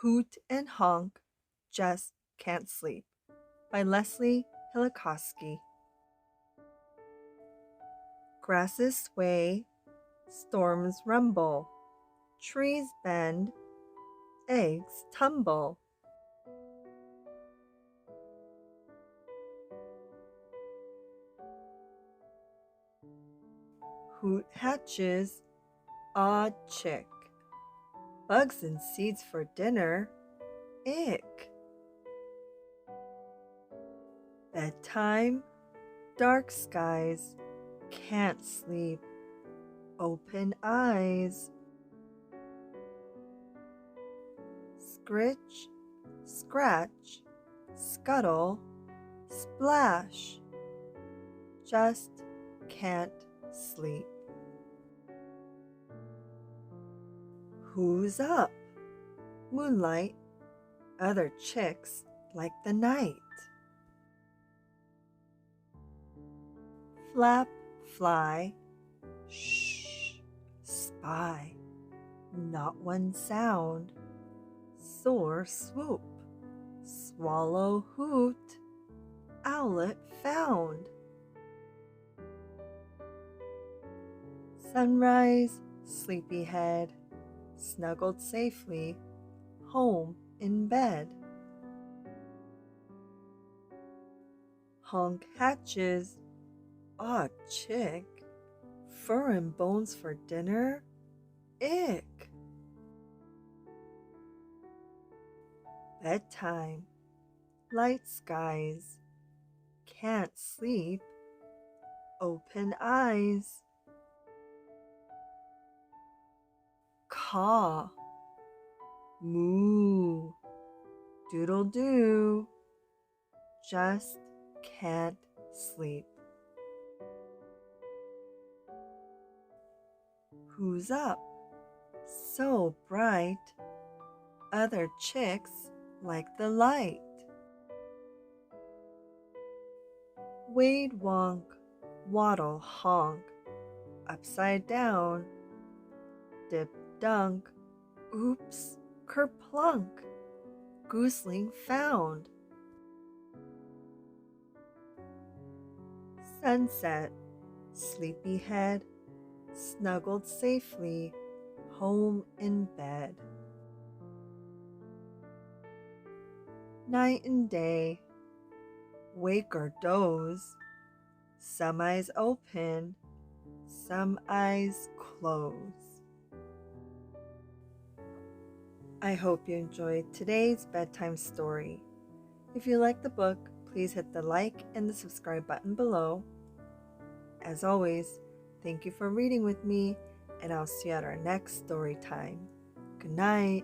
Hoot and Honk Just Can't Sleep by Leslie Hilikoski. Grasses sway, storms rumble, trees bend, eggs tumble. Hoot hatches, odd chick. Bugs and seeds for dinner, ick. Bedtime, dark skies, can't sleep, open eyes. Scritch, scratch, scuttle, splash, just can't sleep. Who's up? Moonlight, other chicks like the night. Flap, fly, shh, spy, not one sound. Soar, swoop, swallow, hoot, owlet found. Sunrise, sleepyhead, snuggled safely, home in bed. Honk hatches, odd chick, fur and bones for dinner, ick. Bedtime, light skies, can't sleep, open eyes. Caw, moo, doodle-doo, just can't sleep. Who's up? So bright, other chicks like the light. Wade wonk, waddle honk, upside down, dip dunk, oops, kerplunk, gooseling found. Sunset, sleepyhead, snuggled safely, home in bed. Night and day, wake or doze, some eyes open, some eyes close. I hope you enjoyed today's bedtime story. If you like the book, please hit the like and the subscribe button below. As always, thank you for reading with me, and I'll see you at our next story time. Good night.